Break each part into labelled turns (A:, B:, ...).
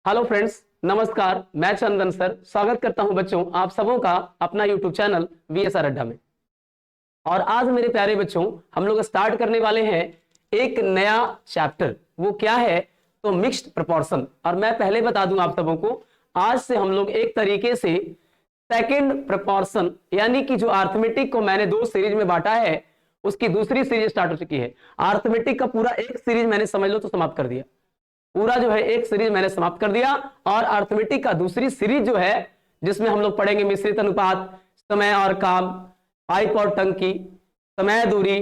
A: Hello friends, नमस्कार। मैं चंदन sir स्वागत करता हूं बच्चों आप सबों का अपना यूट्यूब चैनल VSR अड्डा में। और आज मेरे प्यारे बच्चों हम लोग स्टार्ट करने वाले हैं एक नया चैप्टर। वो क्या है? तो मिक्स्ड प्रोपोर्शन। और मैं पहले बता दूं आप सबों को, आज से हम लोग एक तरीके से सेकंड प्रोपोर्शन यानी कि जो अर्थमेटिक को मैंने 2 सीरीज में बांटा है उसकी दूसरी सीरीज स्टार्ट हो चुकी है। अर्थमेटिक का पूरा एक सीरीज मैंने समझ लो तो समाप्त कर दिया, पूरा जो है एक सीरीज मैंने समाप्त कर दिया। और अर्थमेटिक का दूसरी सीरीज जो है जिसमें हम लोग पढ़ेंगे मिश्रित अनुपात, समय और काम, पाइप और टंकी, समय दूरी,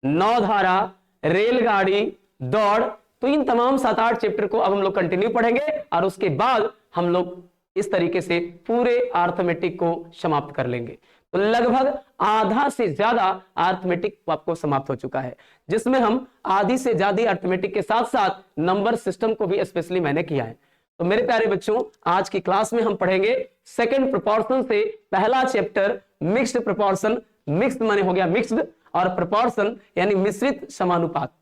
A: नौधारा, रेलगाड़ी, दौड़, तो इन तमाम 7-8 चैप्टर को अब हम लोग कंटिन्यू पढ़ेंगे और उसके बाद हम लोग इस तरीके से पूरे अर्थमेटिक को समाप्त कर लेंगे। तो लगभग आधा से ज्यादा अर्थमेटिक आपको समाप्त हो चुका है, जिसमें हम आधी से ज्यादा अर्थमेटिक के साथ साथ नंबर सिस्टम को भी स्पेशली मैंने किया है। तो मेरे प्यारे बच्चों आज की क्लास में हम पढ़ेंगे सेकंड प्रोपोर्शन से पहला चैप्टर मिक्स्ड प्रोपोर्शन। मिक्स्ड माने हो गया मिक्स्ड, और प्रोपोर्शन यानी मिश्रित समानुपात।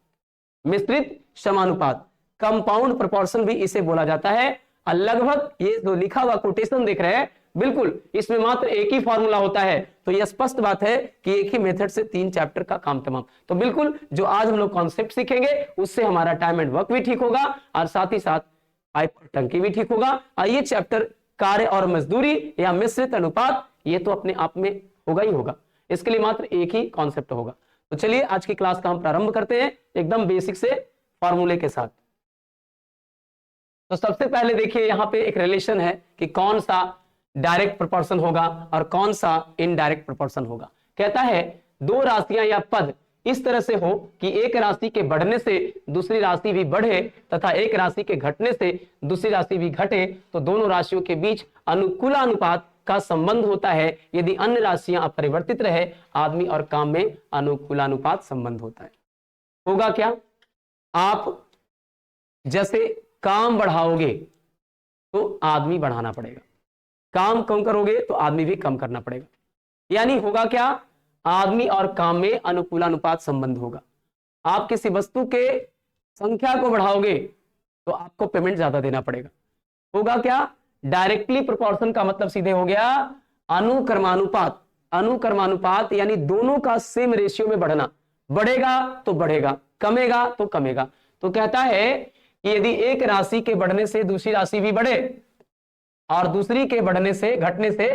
A: मिश्रित समानुपात, कंपाउंड प्रोपोर्शन भी इसे बोला जाता है। और लगभग ये जो लिखा हुआ कोटेशन देख रहे हैं, बिल्कुल इसमें मात्र एक ही फॉर्मूला होता है। तो यह स्पष्ट बात है कि एक ही मेथड से 3 चैप्टर का काम तमाम। तो बिल्कुल जो आज हम लोग कॉन्सेप्ट सीखेंगे उससे हमारा टाइम एंड वर्क भी ठीक होगा और साथ ही साथ पाइप और टंकी भी ठीक होगा। और ये चैप्टर कार्य और मजदूरी या मिश्रित अनुपात, ये तो अपने आप में होगा ही होगा। इसके लिए मात्र एक ही कॉन्सेप्ट होगा। तो चलिए आज की क्लास का हम प्रारंभ करते हैं एकदम बेसिक से फॉर्मूले के साथ। तो सबसे पहले देखिए यहां पे एक रिलेशन है कि कौन सा डायरेक्ट प्रोपोर्शन होगा और कौन सा इनडायरेक्ट प्रोपोर्शन होगा। कहता है 2 राशियां या पद इस तरह से हो कि एक राशि के बढ़ने से दूसरी राशि भी बढ़े तथा एक राशि के घटने से दूसरी राशि भी घटे, तो दोनों राशियों के बीच अनुकूलानुपात का संबंध होता है यदि अन्य राशियां अपरिवर्तित रहे। आदमी और काम में अनुकूलानुपात संबंध होता है। होगा क्या? आप जैसे काम बढ़ाओगे तो आदमी बढ़ाना पड़ेगा, काम कम करोगे तो आदमी भी कम करना पड़ेगा। यानी होगा क्या? आदमी और काम में अनुकूलानुपात संबंध होगा। आप किसी वस्तु के संख्या को बढ़ाओगे तो आपको पेमेंट ज्यादा देना पड़ेगा। होगा क्या? डायरेक्टली प्रोपोर्शन का मतलब सीधे हो गया अनुक्रमानुपात। अनुक्रमानुपात यानी दोनों का सेम रेशियो में बढ़ना, बढ़ेगा तो बढ़ेगा, कमेगा तो कमेगा। तो कहता है कि यदि एक राशि के बढ़ने से दूसरी राशि भी बढ़े और दूसरी के बढ़ने से घटने से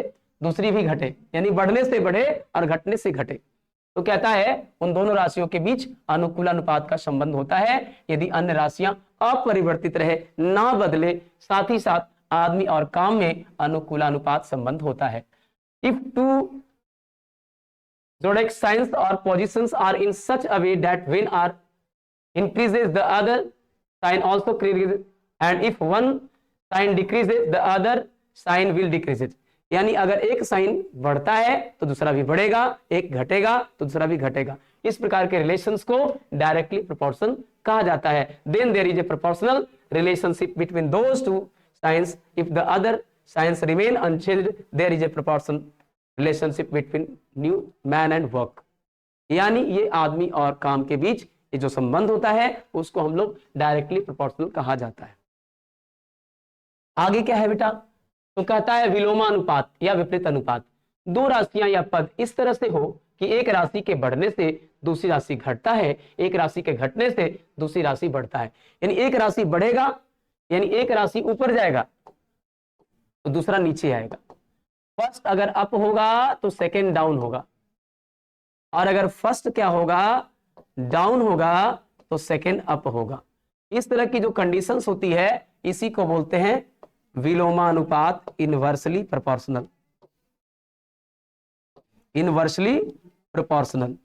A: दूसरी भी घटे, यानी बढ़ने से बढ़े और घटने से घटे, तो कहता है उन दोनों राशियों के बीच अनुकूलानुपात का संबंध होता है यदि अन्य राशियां अपरिवर्तित रहे, ना बदले, साथ ही साथ आदमी और काम में अनुकूलानुपात संबंध होता है। If two zodiac signs or positions are in such a way that when r increases the other sign also increases, and if one sign decreases the other sign will decrease it। यानी अगर एक sign बढ़ता है तो दूसरा भी बढ़ेगा, एक घटेगा तो दूसरा भी घटेगा। इस प्रकार के रिलेशंस को डायरेक्टली प्रोपोर्शन कहा जाता है। Then there is a proportional relationship between those two science. If the other science remain unchanged there is a proportion relationship between new man and work. यानी ये आदमी और काम के बीच ये जो संबंध होता है उसको हम लोग डायरेक्टली प्रोपोर्शनल कहा जाता है। आगे क्या है बेटा? तो कहता है विलोमानुपात या विपरीत अनुपात। 2 राशियां या पद इस तरह से हो कि एक राशि के बढ़ने से दूसरी राशि घटता है, एक राशि के घटने से दूसरी राशि बढ़ता है। यानी एक राशि बढ़ेगा यानी एक राशि ऊपर जाएगा तो दूसरा नीचे आएगा। फर्स्ट अगर अप होगा तो सेकेंड डाउन होगा, और अगर फर्स्ट क्या होगा? डाउन होगा तो सेकेंड अप होगा। इस तरह की जो कंडीशंस होती है इसी को बोलते हैं विलोमानुपात, इनवर्सली प्रोपोर्शनल। इनवर्सली प्रोपोर्शनल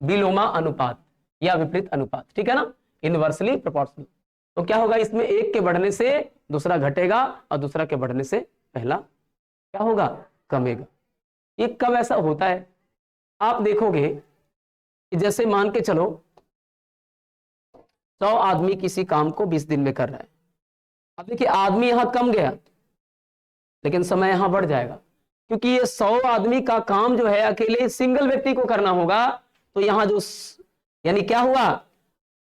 A: विलोमा अनुपात या विपरीत अनुपात, ठीक है ना? Inversely proportional. तो क्या होगा? इसमें एक के बढ़ने से दूसरा घटेगा और दूसरा के बढ़ने से पहला क्या होगा? कमेगा। ये कब ऐसा होता है? आप देखोगे कि जैसे मान के चलो 100 आदमी किसी काम को 20 दिन में कर रहा है। अब देखिए आदमी यहां कम गया लेकिन समय यहां बढ़ जाएगा, क्योंकि ये 100 आदमी का काम जो है अकेले सिंगल व्यक्ति को करना होगा। तो यहां जो यानी क्या हुआ?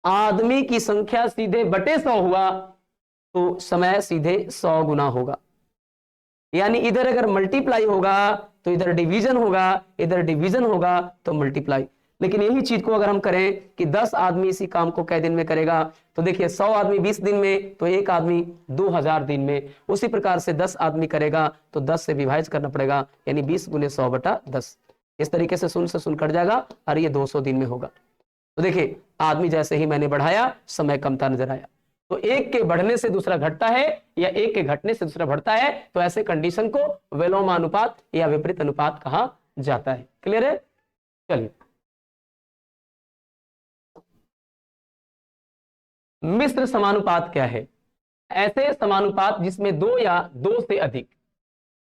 A: आदमी की संख्या सीधे बटे 100 हुआ तो समय सीधे 100 गुना होगा। यानी इधर अगर मल्टीप्लाई होगा तो इधर डिवीजन होगा, इधर डिवीजन होगा तो मल्टीप्लाई। लेकिन यही चीज को अगर हम करें कि 10 आदमी इसी काम को कै दिन में करेगा, तो देखिए 100 आदमी 20 दिन में, तो एक आदमी 2000 दिन में। उसी प्रकार से 10 आदमी करेगा तो 10 से विभाजित करना पड़ेगा, यानी 20 गुने 100 बटा 10। इस तरीके से शून्य से शून्य कट जाएगा और ये 200 दिन में होगा। तो देखिए आदमी जैसे ही मैंने बढ़ाया समय कमता नजर आया। तो एक के बढ़ने से दूसरा घटता है या एक के घटने से दूसरा बढ़ता है, तो ऐसे कंडीशन को विलोमानुपात या विपरीत अनुपात कहा जाता है। क्लियर है? चलिए, मिश्र समानुपात क्या है? ऐसे समानुपात जिसमें दो या दो से अधिक,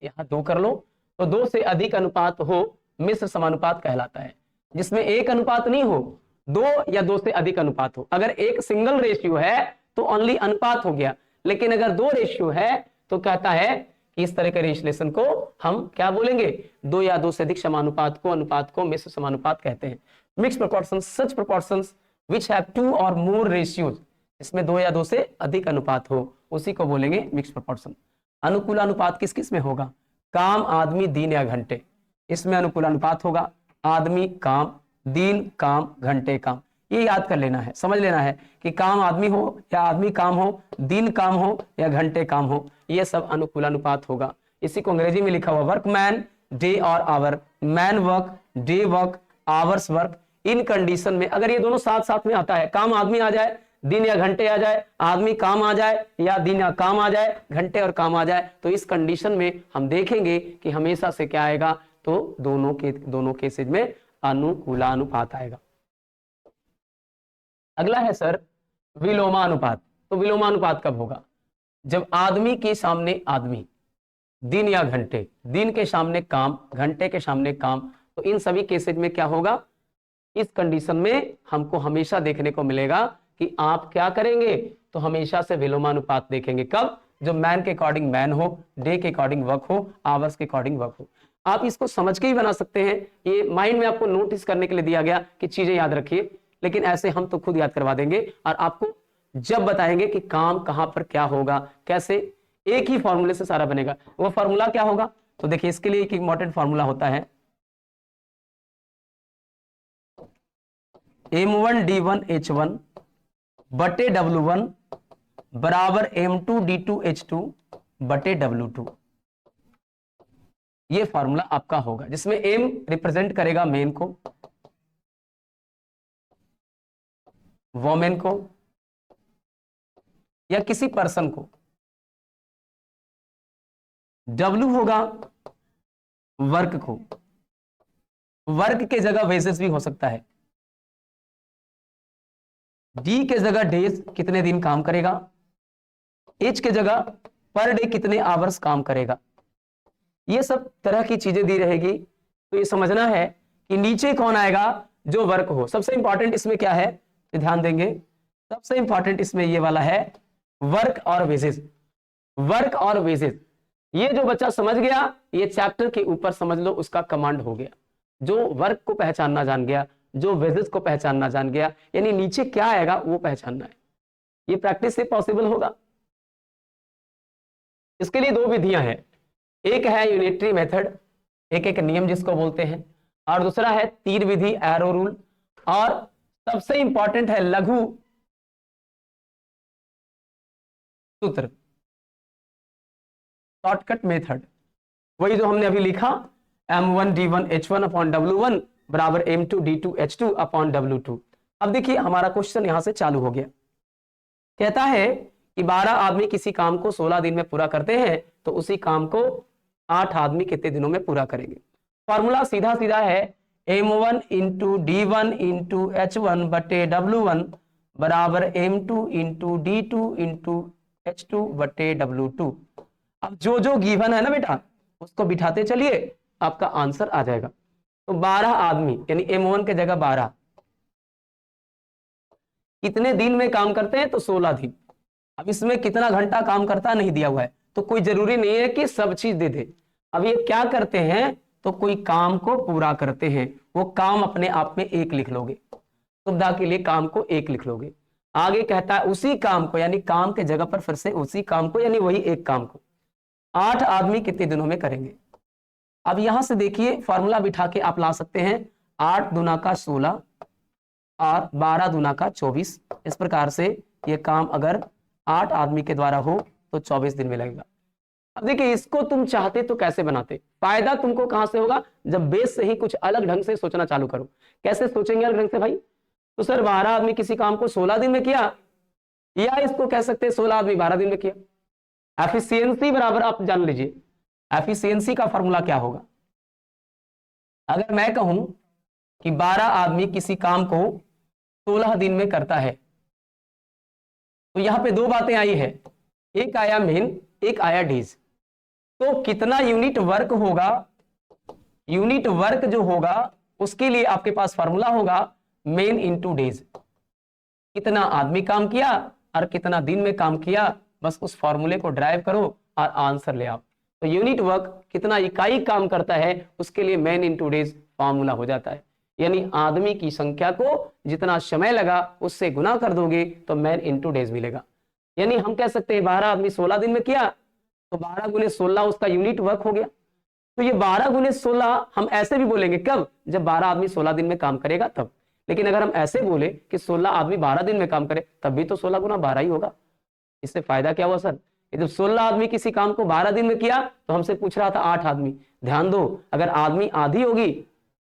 A: यहां दो कर लो, तो दो से अधिक अनुपात हो, मिश्र समानुपात कहलाता है। जिसमें एक अनुपात नहीं हो, दो या दो से अधिक अनुपात हो। अगर एक सिंगल रेशियो है तो ओनली अनुपात हो गया, लेकिन अगर दो रेशियो है तो कहता है कि इस तरह के रिलेशन को हम क्या बोलेंगे? दो या दो से अधिक समानुपात को, अनुपात को मिश्र समानुपात कहते हैं। Mix proportions, such proportions which have two और मोर रेशियोज, इसमें दो या दो से अधिक अनुपात हो, उसी को बोलेंगे मिक्स प्रोपोर्शन। अनुकूलानुपात किस किस में होगा? काम, आदमी, दिन या घंटे, इसमें अनुकूलानुपात होगा। आदमी काम, दिन काम, घंटे काम, ये याद कर लेना है, समझ लेना है कि काम आदमी हो या आदमी काम हो, दिन काम हो या घंटे काम हो, ये सब अनुकूलानुपात होगा। इसी को अंग्रेजी में लिखा हुआ वर्क मैन, डे और hour, man work, day work, hours work. इन कंडीशन में अगर ये दोनों साथ साथ में आता है, काम आदमी आ जाए, दिन या घंटे आ जाए, आदमी काम आ जाए या दिन या काम आ जाए, घंटे और काम आ जाए, तो इस कंडीशन में हम देखेंगे कि हमेशा से क्या आएगा? तो दोनों केसेज में अनुकूलानुपात आएगा। अगला है सर विलोमानुपात। तो विलोमानुपात कब होगा? जब आदमी के सामने आदमी, दिन या घंटे, दिन के सामने काम, घंटे के सामने काम, तो इन सभी केसेज में क्या होगा? इस कंडीशन में हमको हमेशा देखने को मिलेगा कि आप क्या करेंगे? तो हमेशा से विलोमानुपात देखेंगे। कब? जब मैन के अकॉर्डिंग मैन हो, डे के अकॉर्डिंग वर्क हो, आवर्स के अकॉर्डिंग वर्क हो। आप इसको समझ के ही बना सकते हैं, ये माइंड में आपको नोटिस करने के लिए दिया गया कि चीजें याद रखिए, लेकिन ऐसे हम तो खुद याद करवा देंगे और आपको जब बताएंगे कि काम कहां पर क्या होगा, कैसे, एक ही फॉर्मूले से सारा बनेगा। वो फॉर्मूला क्या होगा? तो देखिए इसके लिए एक इंपॉर्टेंट फॉर्मूला होता है, M1 D1 H1 बटे W1 बराबर M2 D2 H2 बटे W2। ये फॉर्मूला आपका होगा, जिसमें M रिप्रेजेंट करेगा मेन को, वोमेन को या किसी पर्सन को, W होगा वर्क को, वर्क के जगह वेजेस भी हो सकता है, D के जगह डेज कितने दिन काम करेगा, H के जगह पर डे कितने आवर्स काम करेगा। ये सब तरह की चीजें दी रहेगी। तो ये समझना है कि नीचे कौन आएगा? जो वर्क हो। सबसे इंपॉर्टेंट इसमें क्या है, ध्यान देंगे, सबसे इंपॉर्टेंट इसमें ये वाला है वर्क और वेजेस। वर्क और वेजेस, ये जो बच्चा समझ गया, ये चैप्टर के ऊपर समझ लो उसका कमांड हो गया। जो वर्क को पहचानना जान गया, जो वेजेस को पहचानना जान गया, यानी नीचे क्या आएगा वो पहचानना है। ये प्रैक्टिस से पॉसिबल होगा। इसके लिए दो विधियां हैं, एक है यूनिटरी मेथड, एक एक नियम जिसको बोलते हैं, और दूसरा है तीर विधि, एरो रूल, और सबसे इंपॉर्टेंट है लघु सूत्र, शॉर्टकट मेथड। वही जो हमने अभी लिखा, M1 D1 H1 upon W1 बराबर M2 D2 H2 upon W2। अब देखिए हमारा क्वेश्चन यहां से चालू हो गया। कहता है कि 12 आदमी किसी काम को 16 दिन में पूरा करते हैं, तो उसी काम को 8 आदमी कितने दिनों में पूरा करेंगे। फॉर्मूला सीधा सीधा है M1 into D1 into H1 बटे W1 बराबर M2 into D2 into H2 बटे W2। अब जो जो गिवन है ना बेटा, उसको बिठाते चलिए, आपका आंसर आ जाएगा। तो 12 आदमी यानी M1 के जगह 12 कितने दिन में काम करते हैं? तो 16 दिन। अब इसमें कितना घंटा काम करता नहीं दिया हुआ है, तो कोई जरूरी नहीं है कि सब चीज दे दे। अब ये क्या करते हैं, तो कोई काम को पूरा करते हैं, वो काम अपने आप में एक लिख लोगे, सुविधा के लिए काम को एक लिख लोगे। आगे कहता है उसी काम को, यानी काम के जगह पर फिर से उसी काम को, यानी वही एक काम को 8 आदमी कितने दिनों में करेंगे। अब यहां से देखिए फॉर्मूला बिठा के आप ला सकते हैं 8 दूना का 16 और 12 दूना का 24। इस प्रकार से ये काम अगर 8 आदमी के द्वारा हो तो 24 दिन में लगेगा। अब देखिए इसको तुम चाहते तो कैसे बनाते, फायदा तुमको कहां से होगा, जब बेस से ही कुछ अलग ढंग से सोचना चालू करो। कैसे सोचेंगे अलग ढंग से भाई, तो सर 12 आदमी किसी काम को 16 दिन में किया, या इसको कह सकते हैं 16 आदमी 12 दिन में किया। एफिशिएंसी बराबर आप जान लीजिए, एफिशिएंसी का फॉर्मूला क्या होगा। अगर मैं कहूं कि 12 आदमी किसी काम को 16 दिन में करता है, तो यहां पे दो बातें आई है, एक आया मेन, एक आया डेज। तो कितना यूनिट वर्क होगा, यूनिट वर्क जो होगा उसके लिए आपके पास फॉर्मूला होगा मेन इंटू डेज। कितना आदमी काम किया और कितना दिन में काम किया, बस उस फॉर्मूले को ड्राइव करो और आंसर ले आओ। तो यूनिट वर्क कितना इकाई काम करता है उसके लिए मेन इंटू डेज फॉर्मूला हो जाता है। यानी आदमी की संख्या को जितना समय लगा उससे गुना कर दोगे तो मेन इंटू डेज मिलेगा। यानी हम कह सकते हैं 12 आदमी 16 दिन में किया तो 12 गुने 16 उसका यूनिट वर्क हो गया। तो ये 12 गुने 16 हम ऐसे भी बोलेंगे कब, जब 12 आदमी 16 दिन में काम करेगा तब। लेकिन अगर हम ऐसे बोले कि 16 आदमी 12 दिन में काम करे तब भी तो 16 गुना 12 ही होगा। इससे फायदा क्या हुआ सर, जब 16 आदमी किसी काम को 12 दिन में किया तो हमसे पूछ रहा था 8 आदमी। ध्यान दो, अगर आदमी आधी होगी,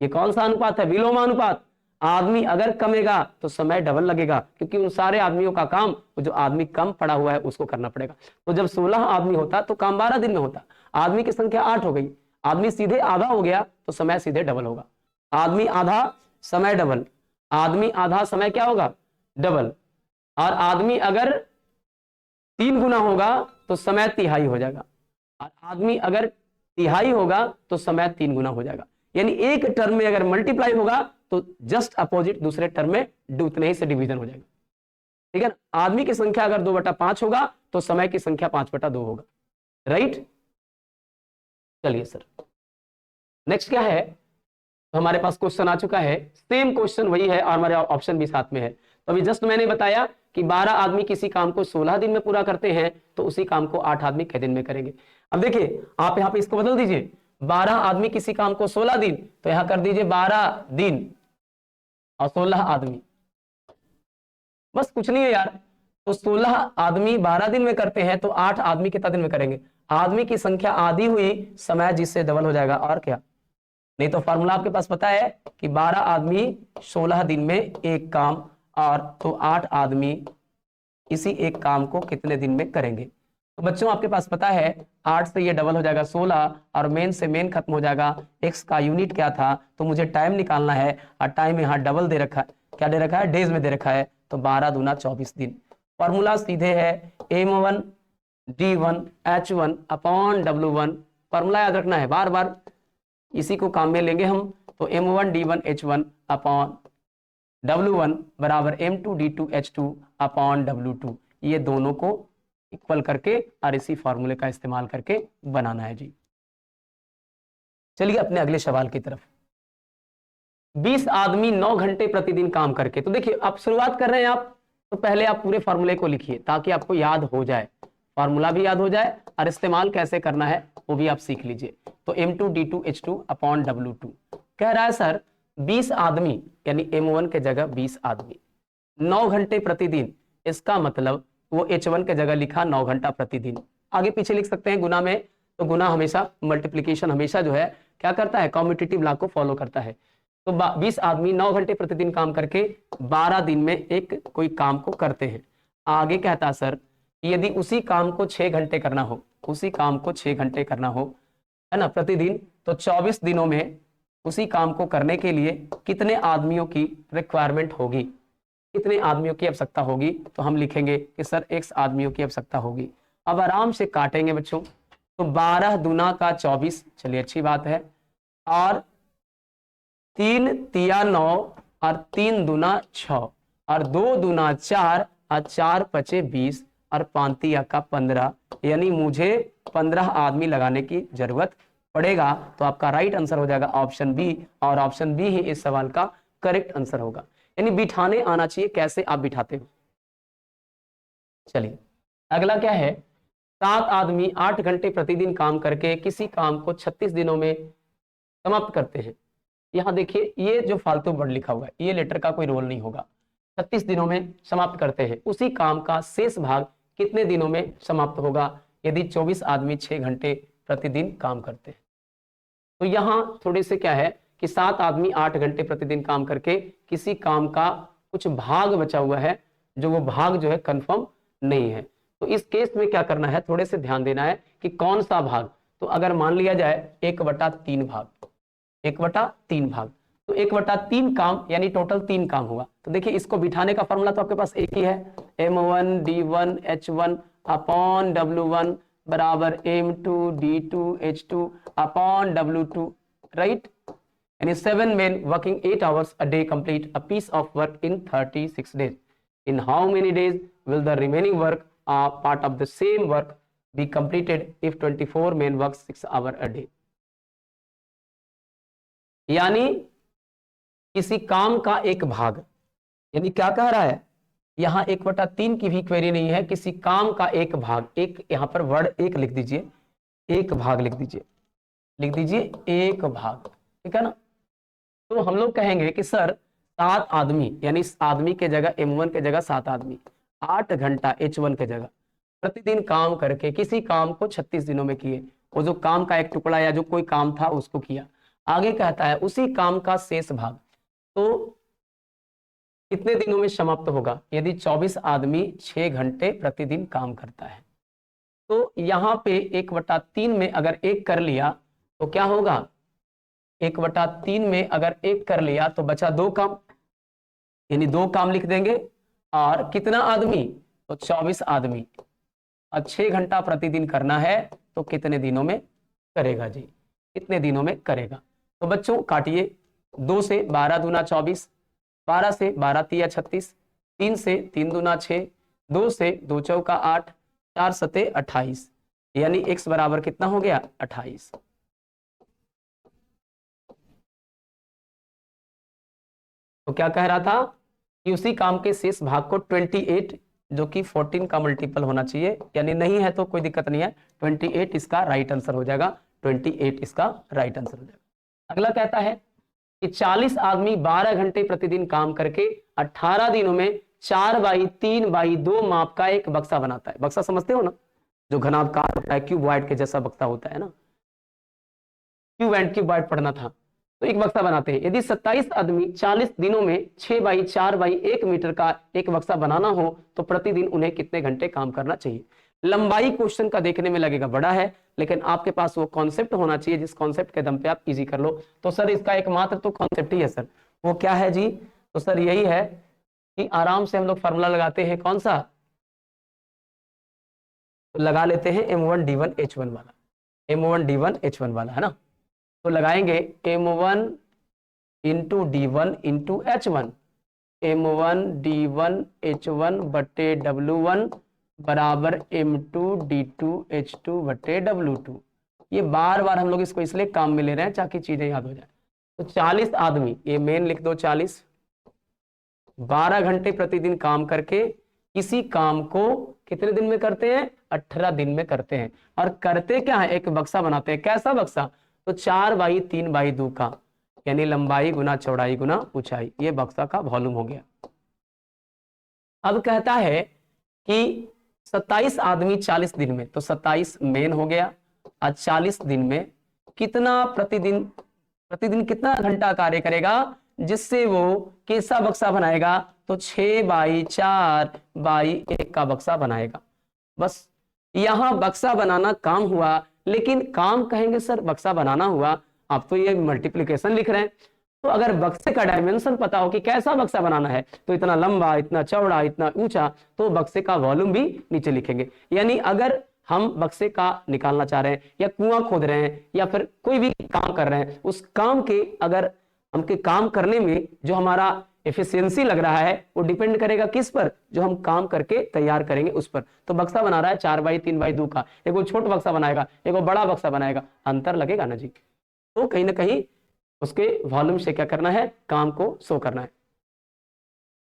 A: ये कौन सा अनुपात है, विलोमानुपात। आदमी अगर कमेगा तो समय डबल लगेगा, क्योंकि उन सारे आदमियों का काम जो आदमी कम पड़ा हुआ है उसको करना पड़ेगा। तो जब 16 आदमी होता तो काम 12 दिन में होता। आदमी की संख्या 8 हो गई, आदमी सीधे आधा हो गया तो समय सीधे डबल होगा। आदमी आधा समय डबल, आदमी आधा समय क्या होगा, डबल। और आदमी अगर 3 गुना होगा तो समय तिहाई हो जाएगा, और आदमी अगर तिहाई होगा तो समय 3 गुना हो जाएगा। यानी एक टर्म में अगर मल्टीप्लाई होगा तो जस्ट अपोजिट दूसरे टर्म में उतने ही से डिवीजन हो जाएगा। ठीक है ना, आदमी की संख्या अगर 2/5 होगा तो समय की संख्या 5/2 होगा। राइट, चलिए सर नेक्स्ट क्या है, तो हमारे पास क्वेश्चन आ चुका है, सेम क्वेश्चन वही है और हमारे ऑप्शन भी साथ में है। तो अभी जस्ट मैंने बताया कि 12 आदमी किसी काम को 16 दिन में पूरा करते हैं तो उसी काम को 8 आदमी कितने दिन में करेंगे। अब देखिए आप यहाँ पे इसको बदल दीजिए, 12 आदमी किसी काम को 16 दिन, तो यहां कर दीजिए 12 दिन और 16 आदमी, बस कुछ नहीं है यार। तो 16 आदमी 12 दिन में करते हैं तो 8 आदमी कितना दिन में करेंगे। आदमी की संख्या आधी हुई, समय जिससे डबल हो जाएगा, और क्या। नहीं तो फॉर्मूला आपके पास पता है कि 12 आदमी 16 दिन में एक काम, और तो 8 आदमी इसी एक काम को कितने दिन में करेंगे। तो बच्चों आपके पास पता है 8 से ये डबल हो जाएगा 16, और मेन से मेन खत्म हो जाएगा। एक्स का यूनिट क्या था, तो मुझे टाइम निकालना है, और टाइम यहाँ डबल दे रखा है, क्या दे रखा है, डेज में दे रखा है। तो 12 दूना 24 दिन। फॉर्मूला सीधे है m1 d1 h1 upon w1। Formula याद रखना है, बार बार इसी को काम में लेंगे हम। तो m1 d1 h1 upon w1 बराबर m2 d2 h2 upon w2। ये दोनों को इक्वल करके और इसी फॉर्मूले का इस्तेमाल करके बनाना है जी। चलिए अपने अगले सवाल की तरफ। 20 आदमी 9 घंटे प्रतिदिन काम करके, तो देखिए आप शुरुआत कर रहे हैं आप, तो पहले आप पूरे फॉर्मूले को लिखिए ताकि आपको याद हो जाए, फॉर्मूला भी याद हो जाए और इस्तेमाल कैसे करना है वो भी आप सीख लीजिए। तो m2 d2 h2 upon w2 कह रहा है सर 20 आदमी, यानी m1 के जगह 20 आदमी 9 घंटे प्रतिदिन, इसका मतलब वो h1 के जगह लिखा 9 घंटा प्रतिदिन। आगे पीछे लिख सकते हैं गुना में, तो गुना हमेशा, मल्टीप्लीकेशन हमेशा जो है क्या करता है, कम्यूटेटिव लॉ को फॉलो करता है। तो 20 आदमी 9 घंटे प्रतिदिन काम करके 12 दिन में एक कोई काम को करते हैं। आगे कहता सर यदि उसी काम को 6 घंटे करना हो, उसी काम को 6 घंटे करना हो, है ना, प्रतिदिन, तो 24 दिनों में उसी काम को करने के लिए कितने आदमियों की रिक्वायरमेंट होगी, कितने आदमियों की आवश्यकता होगी। तो हम लिखेंगे कि सर x आदमियों की आवश्यकता होगी। अब आराम से काटेंगे बच्चों, तो 12 दूना का 24, चलिए अच्छी बात है, और 3 तिया 9 और 3 दूना 6 और 2 दूना 4 और 4 पचे 20 और 5 तिया का 15, यानी मुझे 15 आदमी लगाने की जरूरत पड़ेगा। तो आपका राइट आंसर हो जाएगा ऑप्शन बी, और ऑप्शन बी ही इस सवाल का करेक्ट आंसर होगा। यानी बिठाने आना चाहिए, कैसे आप बिठाते हो। चलिए अगला क्या है, 7 आदमी 8 घंटे प्रतिदिन काम करके किसी काम को 36 दिनों में समाप्त करते हैं। यहाँ देखिए ये जो फालतू वर्ड लिखा हुआ है ये लेटर का कोई रोल नहीं होगा। 36 दिनों में समाप्त करते हैं, उसी काम का शेष भाग कितने दिनों में समाप्त होगा यदि 24 आदमी 6 घंटे प्रतिदिन काम करते हैं। तो यहाँ थोड़ी से क्या है कि 7 आदमी 8 घंटे प्रतिदिन काम करके किसी काम का कुछ भाग बचा हुआ है, जो वो भाग जो है कंफर्म नहीं है। तो इस केस में क्या करना है, थोड़े से ध्यान देना है कि कौन सा भाग। तो अगर मान लिया जाए 1/3 भाग, 1/3 भाग, तो 1/3 काम यानी टोटल 3 काम हुआ। तो देखिए इसको बिठाने का फॉर्मूला तो आपके पास एक ही है, M1 D1 H1 upon W1 बराबर M2 D2 H2 upon W2, right. यानी 7 men working 8 hours a day complete a piece of work in 36 days. In how many days will the remaining work part of the same work be completed if 24 men work 6 hours a day? यानी किसी काम का एक भाग, यानी क्या कह रहा है, यहां 1/3 की भी क्वेरी नहीं है, किसी काम का एक भाग, एक यहां पर वर्ड एक लिख दीजिए, एक भाग लिख दीजिए, लिख दीजिए एक भाग, ठीक है ना। तो हम लोग कहेंगे कि सर 7 आदमी, यानी इस आदमी के जगह M1 के जगह 7 आदमी 8 घंटा H1 के जगह प्रतिदिन काम करके किसी काम को 36 दिनों में किए, वो जो काम का एक टुकड़ा या जो कोई काम था उसको किया। आगे कहता है उसी काम का शेष भाग तो कितने दिनों में समाप्त होगा यदि 24 आदमी 6 घंटे प्रतिदिन काम करता है। तो यहाँ पे 1/3 में अगर एक कर लिया तो क्या होगा, 1/3 में अगर एक कर लिया तो बचा 2 काम, यानी 2 काम लिख देंगे। और कितना आदमी, तो 24 आदमी, और 6 घंटा प्रतिदिन करना है तो कितने दिनों में करेगा जी, कितने दिनों में करेगा। तो बच्चों काटिए, 2 से 12 दूना 24, 12 से 12 तिया 36, 3 से 3 दूना 6, 2 से 2 चौका 8, 4 सते 28, यानी x बराबर कितना हो गया 28। तो क्या कह रहा था कि उसी काम के शेष भाग को 28, जो कि 14 का मल्टीपल होना चाहिए, यानी नहीं है तो कोई दिक्कत नहीं है, 28 इसका राइट आंसर हो जाएगा, 28 इसका राइट आंसर हो जाएगा। अगला कहता है कि 40 आदमी 12 घंटे प्रतिदिन काम करके 18 दिनों में 4/3/2 माप का एक बक्सा बनाता है। बक्सा समझते हो ना, जो घनाकार होता है, क्यूबॉइड के जैसा बक्सा होता है ना, क्यूब एंड क्यूबॉइड पढ़ना था। तो एक बक्सा बनाते हैं। यदि 27 आदमी 40 दिनों में 6/4/1 मीटर का एक बक्सा बनाना हो तो प्रतिदिन उन्हें कितने घंटे काम करना चाहिए। लंबाई क्वेश्चन का देखने में लगेगा बड़ा है, लेकिन आपके पास वो कॉन्सेप्ट होना चाहिए जिस कॉन्सेप्ट के दम पे आप इजी कर लो। तो सर इसका एकमात्र तो कॉन्सेप्ट ही है सर, वो क्या है जी, तो सर यही है कि आराम से हम लोग फार्मूला लगाते हैं, कौन सा, तो लगा लेते हैं M1 D1 H1 वाला, M1 D1 H1 वाला, है ना। तो लगाएंगे M1 into D1 into H1, M1 D1 H1 बटे W1 बराबर M2 D2 H2 बटे W2। ये बार बार हम लोग इसको इसलिए काम में ले रहे हैं ताकि चीजें याद हो जाए। तो 40 आदमी, ये मेन लिख दो, 40 12 घंटे प्रतिदिन काम करके किसी काम को कितने दिन में करते हैं, 18 दिन में करते हैं। और करते क्या है, एक बक्सा बनाते हैं। कैसा बक्सा, तो 4/3/2 का, यानी लंबाई गुना चौड़ाई गुना ऊंचाई, ये बक्सा का वॉल्यूम हो गया। अब कहता है कि 27 आदमी 40 दिन में, तो 27 मेन हो गया, और 40 दिन में कितना प्रतिदिन कितना घंटा कार्य करेगा, जिससे वो कैसा बक्सा बनाएगा, तो 6/4/1 का बक्सा बनाएगा। बस यहां बक्सा बनाना काम हुआ, लेकिन काम कहेंगे सर बक्सा बनाना हुआ, आप तो ये मल्टीप्लिकेशन लिख रहे हैं। तो अगर बक्से का डायमेंशन पता हो कि कैसा बक्सा बनाना है, तो इतना लंबा, इतना चौड़ा, इतना ऊंचा, तो बक्से का वॉल्यूम भी नीचे लिखेंगे। यानी अगर हम बक्से का निकालना चाह रहे हैं या कुआं खोद रहे हैं या फिर कोई भी काम कर रहे हैं, उस काम के अगर हमके काम करने में जो हमारा एफिशिएंसी लग रहा है वो डिपेंड करेगा किस पर, जो हम काम करके तैयार करेंगे उस पर। तो बक्सा बना रहा है 4/3/2 का, एगो छोटा बक्सा बनाएगा, एगो बड़ा बक्सा बनाएगा, अंतर लगेगा ना जी। तो कहीं ना कहीं उसके वॉल्यूम से क्या करना है, काम को शो करना है।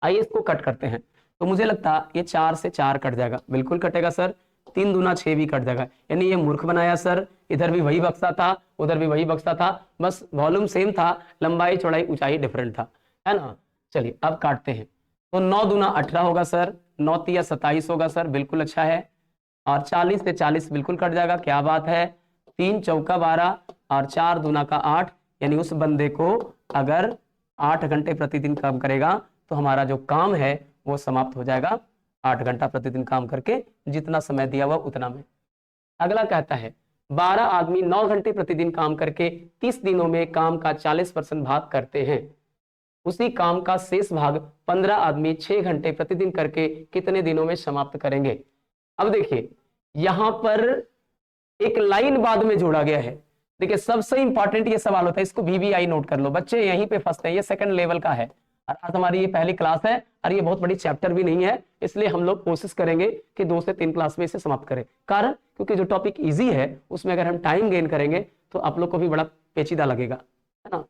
A: आइए इसको कट करते हैं। तो मुझे लगता ये 4 से 4 कट जाएगा, बिल्कुल कटेगा सर। 3 दूना 6 भी कट जाएगा, यानी ये मूर्ख बनाया सर। इधर भी वही बक्सा था, उधर भी वही बक्सा था, बस वॉल्यूम सेम था, लंबाई चौड़ाई ऊंचाई डिफरेंट था, है ना। चलिए अब काटते हैं। तो 9 दूना 18 होगा सर, 9 तिया 27 होगा सर, बिल्कुल अच्छा है। और 40 से 40 बिल्कुल कट जाएगा, क्या बात है। 3 चौका 12 और 4 दूना का 8, यानी उस बंदे को अगर 8 घंटे प्रतिदिन काम करेगा तो हमारा जो काम है वो समाप्त हो जाएगा 8 घंटा प्रतिदिन काम करके, जितना समय दिया हुआ उतना में। अगला कहता है 12 आदमी 9 घंटे प्रतिदिन काम करके 30 दिनों में काम का 40% भाग करते हैं। उसी काम का शेष भाग 15 आदमी 6 घंटे प्रतिदिन करके कितने दिनों में समाप्त करेंगे। अब देखिए यहां पर एक लाइन बाद में जोड़ा गया है। देखिए सबसे इंपॉर्टेंट ये सवाल होता है, इसको VVI नोट कर लो बच्चे, यहीं पे फंसते हैं। ये सेकंड लेवल का है और आज हमारी ये पहली क्लास है और ये बहुत बड़ी चैप्टर भी नहीं है, इसलिए हम लोग कोशिश करेंगे कि 2 से 3 क्लास में इसे समाप्त करें। कारण क्योंकि जो टॉपिक इजी है उसमें अगर हम टाइम गेन करेंगे तो आप लोग को भी बड़ा पेचीदा लगेगा, है ना।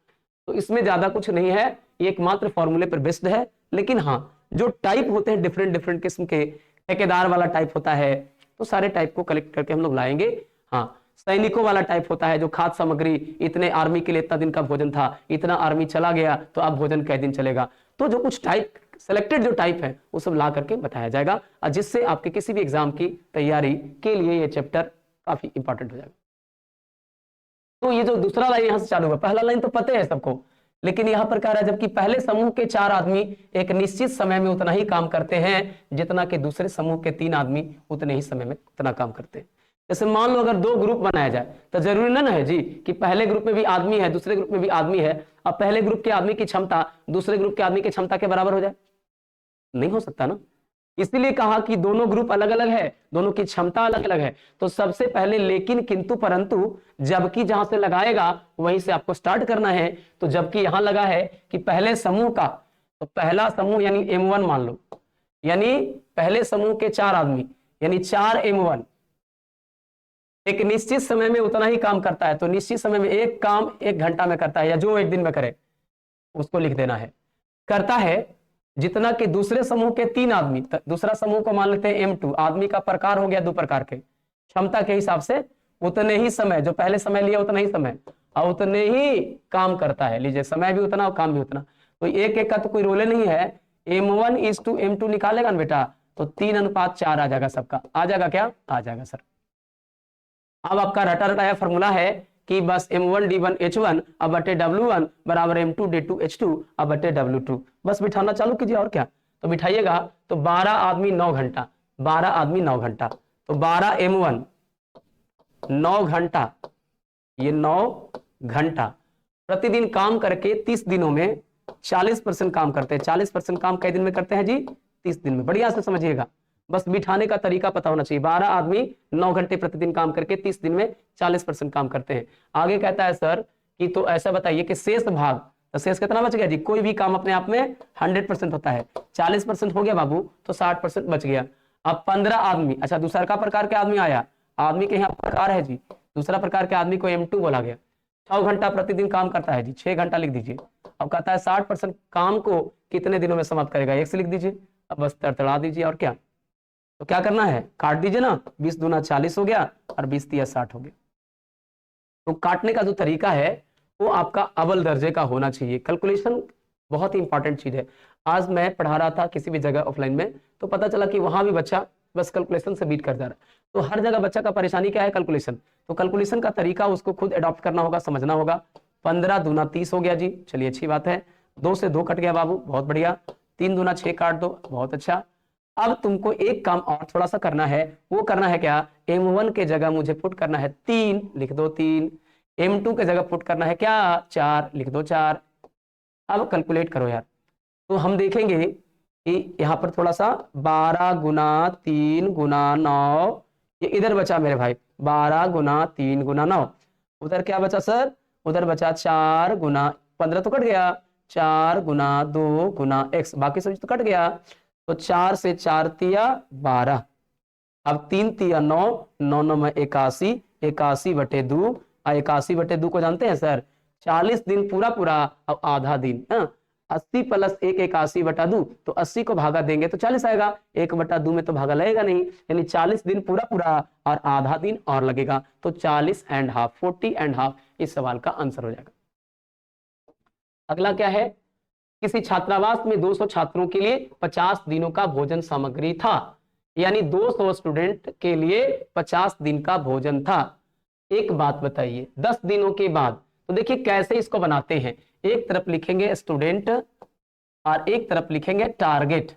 A: तो इसमें ज्यादा कुछ नहीं है, ये एकमात्र फॉर्मूले पर बेस्ड है। लेकिन हाँ, जो टाइप होते हैं डिफरेंट डिफरेंट किस्म के, ठेकेदार वाला टाइप होता है, तो सारे टाइप को कलेक्ट करके हम लोग लाएंगे। हाँ, सैनिकों वाला टाइप होता है, जो खाद्य सामग्री, इतने आर्मी के लिए इतना दिन का भोजन था, इतना आर्मी चला गया तो अब भोजन कै दिन चलेगा। तो जो कुछ टाइप सेलेक्टेड जो टाइप है वो सब ला करके बताया जाएगा, और जिससे आपके किसी भी एग्जाम की तैयारी के लिए ये चैप्टर काफी इंपॉर्टेंट हो जाएगा। तो ये जो दूसरा लाइन यहां से चालू हुआ, पहला लाइन तो पता है सबको, लेकिन यहां पर कह रहा है जबकि पहले समूह के 4 आदमी एक निश्चित समय में उतना ही काम करते हैं जितना कि दूसरे समूह के 3 आदमी उतने ही समय में उतना काम करते हैं। जैसे मान लो अगर 2 ग्रुप बनाया जाए तो जरूरी ना है जी कि पहले ग्रुप में भी आदमी है दूसरे ग्रुप में भी आदमी है, अब पहले ग्रुप के आदमी की क्षमता दूसरे ग्रुप के आदमी की क्षमता के बराबर हो जाए, नहीं हो सकता ना। इसीलिए कहा कि दोनों ग्रुप अलग अलग है, दोनों की क्षमता अलग अलग है। तो सबसे पहले लेकिन, किंतु, परंतु, जबकि जहां से लगाएगा वहीं से आपको स्टार्ट करना है। तो जबकि यहां लगा है कि पहले समूह का, तो पहला समूह यानी M1 मान लो, यानी पहले समूह के 4 आदमी यानी 4 M1 एक निश्चित समय में उतना ही काम करता है। तो निश्चित समय में एक काम 1 घंटा में करता है, या जो 1 दिन में करे उसको लिख देना है, करता है जितना कि दूसरे समूह के 3 आदमी, दूसरा समूह को मान लेते हैं M2, आदमी का प्रकार हो गया 2 प्रकार के, क्षमता के हिसाब से उतने ही समय, जो पहले समय लिया उतना ही समय और उतने ही काम करता है। लीजिए समय भी उतना और काम भी उतना, तो एक एक का तो कोई रोले नहीं है। M1:M2 निकालेगा ना बेटा तो 3:4 आ जाएगा, सबका आ जाएगा, क्या आ जाएगा सर। अब आपका रटा रटाया फॉर्मूला है कि बस M1D1H1 अब बटे W1 बराबर M2D2H2 अब बटे W2, बस बिठाना चालू कीजिए और क्या। तो बिठाइएगा तो 12 आदमी 9 घंटा, 12 आदमी 9 घंटा, तो 12 M1 9 घंटा, ये 9 घंटा प्रतिदिन काम करके 30 दिनों में 40% काम करते हैं। 40% काम कई दिन में करते हैं जी, 30 दिन में। बढ़िया से समझिएगा, बस बिठाने का तरीका पता होना चाहिए। 12 आदमी 9 घंटे प्रतिदिन काम करके 30 दिन में 40% काम करते हैं। आगे कहता है सर कि तो ऐसा बताइए कि शेष भाग, तो शेष कितना बच गया जी, कोई भी काम अपने आप में 100% होता है, 40% हो गया बाबू तो 60% बच गया। अब 15 आदमी, अच्छा दूसरा का प्रकार के आदमी आया, आदमी के यहाँ प्रकार है जी, दूसरा प्रकार के आदमी को M2 बोला गया, 6 घंटा प्रतिदिन काम करता है जी, 6 घंटा लिख दीजिए। अब कहता है 60% काम को कितने दिनों में समाप्त करेगा, 1 से लिख दीजिए। अब बस तड़तड़ा दीजिए और क्या, तो क्या करना है, काट दीजिए ना, 20 दूना 40 हो गया और 20 तिया 60 हो गया। तो काटने का जो तरीका है वो आपका अव्वल दर्जे का होना चाहिए। कैलकुलेशन बहुत ही इंपॉर्टेंट चीज है। आज मैं पढ़ा रहा था किसी भी जगह ऑफलाइन में, तो पता चला कि वहां भी बच्चा बस कैलकुलेशन से बीट कर जा रहा है। तो हर जगह बच्चा का परेशानी क्या है, कैलकुलेशन। तो कैलकुलेशन का तरीका उसको खुद अडॉप्ट करना होगा, समझना होगा। 15 दूना 30 हो गया जी, चलिए अच्छी बात है। 2 से 2 कट गया बाबू, बहुत बढ़िया। 3 दूना 6 काट दो, बहुत अच्छा। अब तुमको एक काम और थोड़ा सा करना है, वो करना है क्या, M1 के जगह मुझे पुट करना है 3, लिख दो 3। M2 के जगह पुट करना है क्या, 4, लिख दो 4। अब कैलकुलेट करो यार, तो हम देखेंगे कि यहाँ पर थोड़ा सा 12 गुना 3 गुना 9, ये इधर बचा मेरे भाई 12 गुना 3 गुना 9, उधर क्या बचा सर, उधर बचा 4 गुना 15 तो कट गया, 4 गुना 2 गुना x, बाकी सब तो कट गया। तो 4 से 4 तिया 12, अब 3 तिया 9, 9 9 में 81, 81 बटे 2, 81 बटे 2 को जानते हैं सर, 40 दिन पूरा पूरा, अब आधा दिन। 80 + 1 81/2, तो 80 को भागा देंगे तो 40 आएगा, 1/2 में तो भागा लगेगा नहीं, यानी 40 दिन पूरा पूरा और आधा दिन और लगेगा, तो 40.5 40.5 इस सवाल का आंसर हो जाएगा। अगला क्या है, किसी छात्रावास में 200 छात्रों के लिए 50 दिनों का भोजन सामग्री था, यानी 200 स्टूडेंट के लिए 50 दिन का भोजन था। एक बात बताइए 10 दिनों के बाद, तो देखिए कैसे इसको बनाते हैं, एक तरफ लिखेंगे स्टूडेंट और एक तरफ लिखेंगे टारगेट।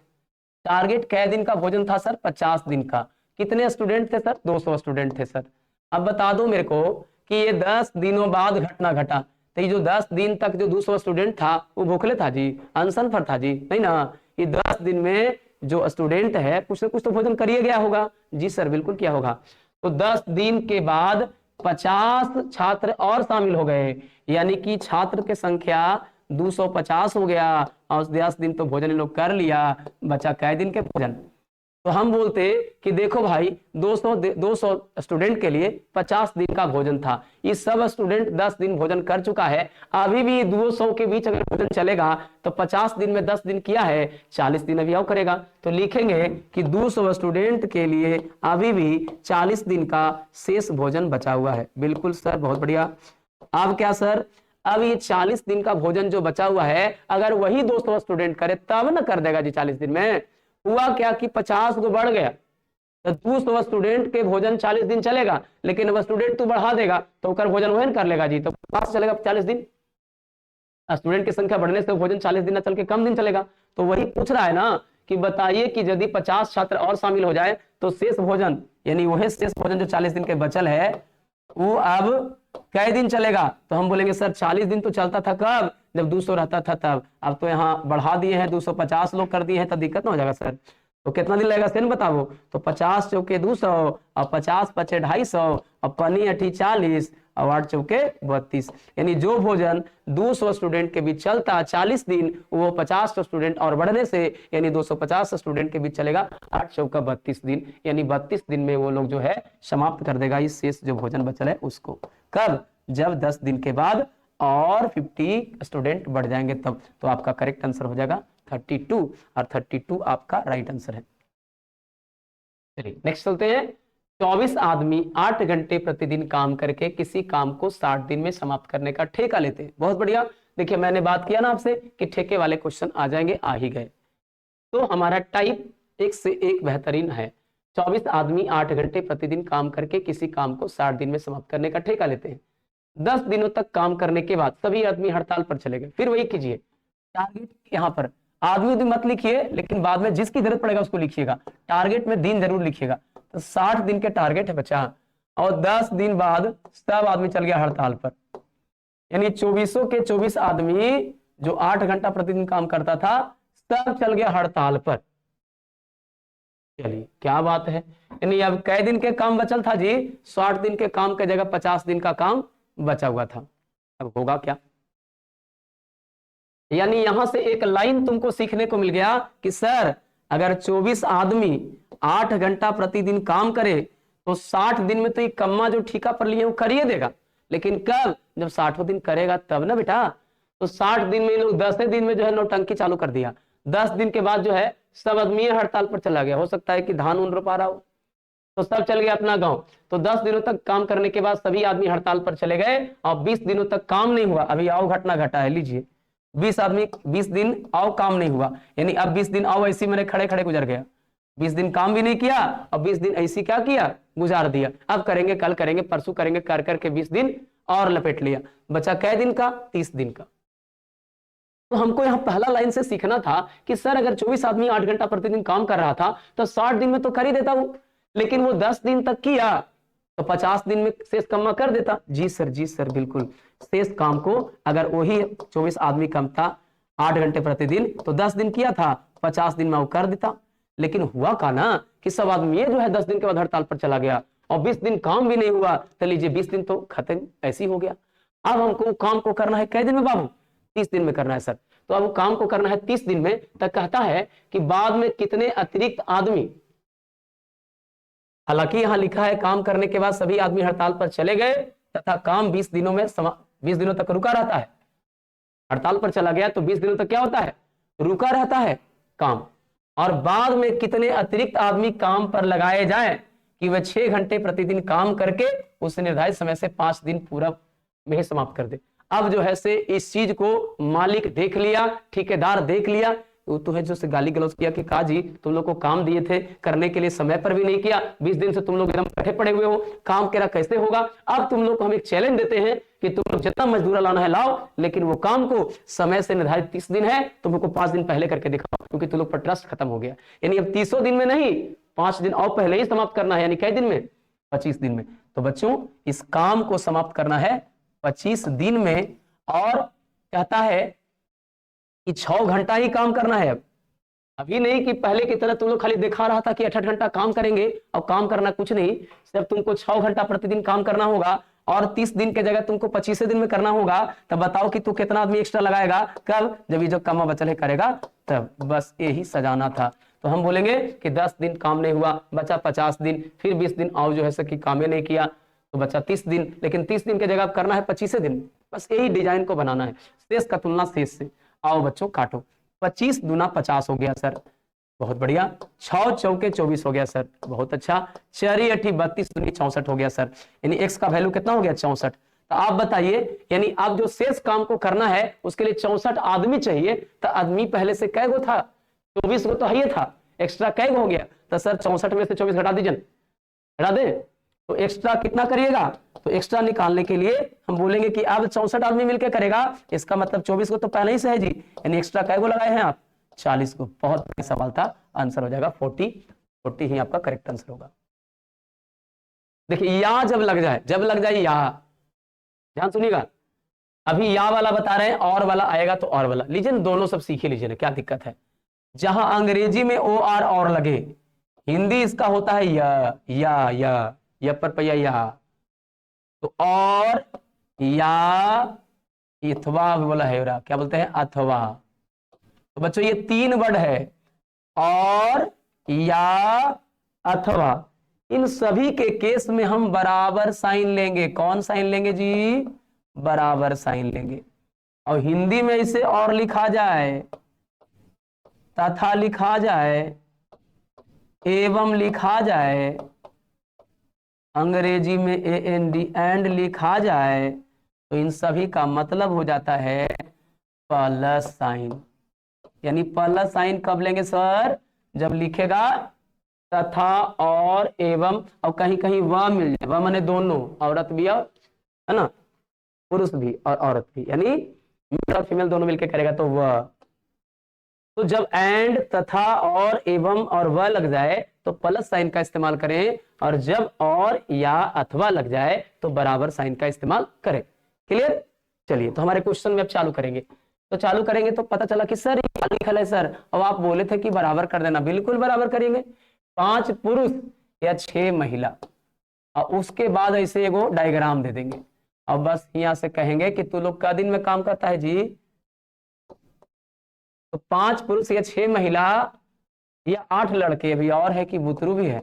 A: टारगेट कै दिन का भोजन था सर, 50 दिन का। कितने स्टूडेंट थे सर, 200 स्टूडेंट थे सर। अब बता दो मेरे को कि ये 10 दिनों बाद घटना घटा, तो ये जो 10 दिन तक जो 200 स्टूडेंट था वो भूखले था जी, अनशन पर था जी, नहीं ना। ये 10 दिन में जो स्टूडेंट है कुछ ना कुछ तो भोजन करिए गया होगा। जी सर बिल्कुल किया होगा। तो 10 दिन के बाद 50 छात्र और शामिल हो गए, यानी कि छात्र की संख्या 250 हो गया, और 10 दिन तो भोजन लोग कर लिया, बचा कै दिन के भोजन। तो हम बोलते कि देखो भाई 200 स्टूडेंट के लिए 50 दिन का भोजन था, ये सब स्टूडेंट 10 दिन भोजन कर चुका है, अभी भी 200 के बीच अगर भोजन चलेगा तो 50 दिन में 10 दिन किया है, 40 दिन अभी और करेगा। तो लिखेंगे कि 200 स्टूडेंट के लिए अभी भी 40 दिन का शेष भोजन बचा हुआ है। बिल्कुल सर बहुत बढ़िया। अब क्या सर, अब ये 40 दिन का भोजन जो बचा हुआ है अगर वही 200 स्टूडेंट करे तब ना कर देगा जी 40 दिन में। हुआ क्या कि 50 को बढ़ गया, तो 200 स्टूडेंट के भोजन 40 दिन चलेगा, लेकिन अब स्टूडेंट तू बढ़ा देगा तो कर भोजन वही कर लेगा जी, तो 50 चलेगा 40 दिन। स्टूडेंट की संख्या बढ़ने से भोजन 40 दिन न चल के कम दिन चलेगा। तो वही पूछ रहा है ना कि बताइए कि यदि 50 छात्र और शामिल हो जाए तो शेष भोजन, यानी वही शेष भोजन जो 40 दिन के बचल है वो अब कै दिन चलेगा। तो हम बोलेंगे सर 40 दिन तो चलता था कब, जब 200 रहता था तब, अब तो यहाँ बढ़ा दिए हैं 250 लोग कर दिए हैं, तो दिक्कत ना हो जाएगा सर। तो कितना दिन लगेगा सेन बताओ, तो 50 चौके 200 और 50 पचे 250 और पनी अठी 40 और 8 चौके 32, यानी जो भोजन 200 स्टूडेंट के बीच चलता 40 दिन वो 50 स्टूडेंट और बढ़ने से यानी 250 स्टूडेंट के बीच चलेगा 8 चौका 32 दिन, यानी 32 दिन में वो लोग जो है समाप्त कर देगा इस शेष जो भोजन बचल है उसको। कब, जब 10 दिन के बाद और 50 स्टूडेंट बढ़ जाएंगे तब। तो आपका करेक्ट आंसर हो जाएगा 32, और 32 आपका राइट आंसर है। चलिए नेक्स्ट चलते हैं। 24 आदमी 8 घंटे प्रतिदिन काम करके किसी काम को 60 दिन में समाप्त करने का ठेका लेते हैं। बहुत बढ़िया। देखिए मैंने बात किया ना आपसे कि ठेके वाले क्वेश्चन आ जाएंगे, आ ही गए। तो हमारा टाइप एक से एक बेहतरीन है। 24 आदमी 8 घंटे प्रतिदिन काम करके किसी काम को 60 दिन में समाप्त करने का ठेका लेते हैं। 10 दिनों तक काम करने के बाद सभी आदमी हड़ताल पर चले गए। फिर वही कीजिए, टारगेट यहाँ पर आदमी उदमी मत लिखिए, लेकिन बाद में जिसकी जरूरत पड़ेगा उसको लिखिएगा। टारगेट में दिन जरूर लिखिएगा। तो 60 दिन के टारगेट है बच्चा, और 10 दिन बाद सब आदमी चल गया हड़ताल पर, यानी 24 के 24 आदमी जो 8 घंटा प्रतिदिन काम करता था सब चल गया हड़ताल पर। चलिए क्या बात है, यानी अब कै दिन के काम बचल था जी, 60 दिन के काम के जगह 50 दिन का काम बचा हुआ था। अब होगा क्या, यानी यहां से एक लाइन तुमको सीखने को मिल गया कि सर अगर 24 आदमी 8 घंटा प्रतिदिन काम करे तो 60 दिन में तो ये कम्मा जो ठेका पर लिए वो करिए देगा, लेकिन कब, जब 60 दिन करेगा तब ना बेटा। तो 60 दिन में लोग 10 दिन में जो है नौटंकी चालू कर दिया, 10 दिन के बाद जो है सब आदमी हड़ताल पर चला गया। हो सकता है कि धान उन रोपा रहा हो, तो सब चल गया अपना गांव। तो 10 दिनों तक काम करने के बाद सभी आदमी हड़ताल पर चले गए, और 20 दिनों तक काम नहीं हुआ। अभी आओ घटना घटा है, लीजिए 20 दिन आओ काम नहीं हुआ, यानी अब 20 दिन आओ ऐसी मेरे खड़े खड़े गुजर गया। 20 दिन काम भी नहीं किया और 20 दिन ऐसी क्या किया, गुजार दिया। अब करेंगे, कल करेंगे, परसों करेंगे, कर करके 20 दिन और लपेट लिया। बचा कै दिन का, 30 दिन का। तो हमको यहाँ पहला लाइन से सीखना था कि सर अगर 24 आदमी 8 घंटा प्रतिदिन काम कर रहा था तो 60 दिन में तो कर ही देता हूं, लेकिन वो 10 दिन तक किया तो 50 दिन में शेष कमा कर देता। जी सर बिल्कुल। शेष काम को अगर वही 24 आदमी कम था 8 घंटे प्रतिदिन तो 10 दिन किया था, 50 दिन में वो कर देता। लेकिन हुआ का ना कि सब आदमी ये जो है 10 दिन के बाद हड़ताल पर चला गया और 20 दिन काम भी नहीं हुआ, तो लीजिए 20 दिन तो खत्म ऐसी हो गया। अब हमको काम को करना है कै दिन में बाबू, 30 दिन में करना है सर। तो अब काम को करना है 30 दिन में, तक कहता है कि बाद में कितने अतिरिक्त आदमी, हालांकि यहां लिखा है काम करने के बाद सभी आदमी हड़ताल पर चले गए तथा काम 20 दिनों तक रुका रहता है। हड़ताल पर चला गया तो 20 दिनों तक क्या होता है, रुका रहता है काम। और बाद में कितने अतिरिक्त आदमी काम पर लगाए जाएं कि वह 6 घंटे प्रतिदिन काम करके उस निर्धारित समय से 5 दिन पूरा में समाप्त कर दे। अब जो है से इस चीज को मालिक देख लिया, ठेकेदार देख लिया, तो है जो से गाली गलौज किया कि काजी तुम लोग को काम दिए थे करने के लिए, समय पर भी नहीं किया, 20 दिन से तुम लोग एकदम बैठे पड़े हुए हो, काम तेरा कैसे होगा। अब तुम लोग को हम एक चैलेंज देते हैं कि तुम लोग जितना मजदूरा लाना है लाओ, लेकिन वो काम को समय से निर्धारित 30 दिन है तुम लोग को 5 दिन पहले करके दिखाओ, क्योंकि तुम लोग पर ट्रस्ट खत्म हो गया। यानी अब 30 दिन में नहीं, 5 दिन और पहले ही समाप्त करना है। यानी कई दिन में, 25 दिन में। तो बच्चों इस काम को समाप्त करना है 25 दिन में, और कहता है कि 6 घंटा ही काम करना है। अब अभी नहीं कि पहले की तरह तुम लोग खाली दिखा रहा था कि 8 घंटा काम करेंगे और काम करना कुछ नहीं, सिर्फ तुमको 6 घंटा प्रतिदिन काम करना होगा, और 30 दिन के जगह तुमको 25 दिन में करना होगा। तब बताओ कि तू कितना आदमी एक्स्ट्रा लगाएगा, कब, जब ये जो कमा बचल करेगा तब। बस यही सजाना था। तो हम बोलेंगे कि 10 दिन काम नहीं हुआ, बचा 50 दिन, फिर 20 दिन और जो है कि काम नहीं किया तो बचा 30 दिन, लेकिन 30 दिन के जगह करना है 25 दिन। बस यही डिजाइन को बनाना है, शेष का तुलना शेष से। आओ बच्चों काटो, 25 दूना 50 हो गया सर, बहुत बढ़िया। 6 चौके 24 हो गया सर, बहुत अच्छा। 4 8 32 दूनी 64 हो गया सर, यानी x का वैल्यू कितना हो गया 64। तो आप बताइए, यानी आप जो शेष काम को करना है उसके लिए 64 आदमी चाहिए, तो आदमी पहले से कै गो था, 24 गो तो है था, एक्स्ट्रा कै गो हो गया। तो सर 64 में से 24 घटा दीजिए, हटा दे, तो एक्स्ट्रा कितना करिएगा। तो एक्स्ट्रा निकालने के लिए हम बोलेंगे कि अब 64 आदमी मिलकर करेगा, इसका मतलब 24 को तो पहले ही से है जी, यानी एक्स्ट्रा कै गो लगाए हैं आप, 40 को। बहुत बड़ा सवाल था, आंसर हो जाएगा 40 ही आपका करेक्ट आंसर होगा। देखिए या जब लग जाए या, ध्यान सुनिएगा, अभी या वाला बता रहे हैं, और वाला आएगा तो और वाला लीजिए, दोनों सब सीख ही लीजिए ना, क्या दिक्कत है। जहां अंग्रेजी में ओ आर और लगे, हिंदी इसका होता है या पर पैया या, तो और या अथवा बोला है, क्या बोलते हैं, अथवा। तो बच्चों ये 3 वर्ड है, और या अथवा, इन सभी के केस में हम बराबर साइन लेंगे। कौन साइन लेंगे जी, बराबर साइन लेंगे। और हिंदी में इसे और लिखा जाए, तथा लिखा जाए, एवं लिखा जाए, अंग्रेजी में एंड लिखा जाए, तो इन सभी का मतलब हो जाता है प्लस साइन। यानी प्लस साइन कब लेंगे सर, जब लिखेगा तथा और एवं, और कहीं कहीं वह मिल जाए, वह माने दोनों, औरत भी और है ना, पुरुष भी और औरत भी, यानी मेल और फीमेल दोनों मिलकर करेगा तो वह। तो जब एंड, तथा और एवं और वह लग जाए तो प्लस साइन का इस्तेमाल करें, और जब और या अथवा लग जाए तो बराबर साइन का इस्तेमाल करें। क्लियर। चलिए तो हमारे क्वेश्चन में अब चालू करेंगे। तो चालू करेंगे तो पता चला कि सर ये लिखा है सर, अब आप बोले थे कि बराबर कर देना, बिल्कुल बराबर करेंगे। 5 पुरुष या 6 महिला, और उसके बाद ऐसे एगो डायग्राम दे देंगे, और बस यहां से कहेंगे कि तू लोग का दिन में काम करता है जी। तो 5 पुरुष या 6 महिला या 8 लड़के, अभी और है कि बुतरू भी है,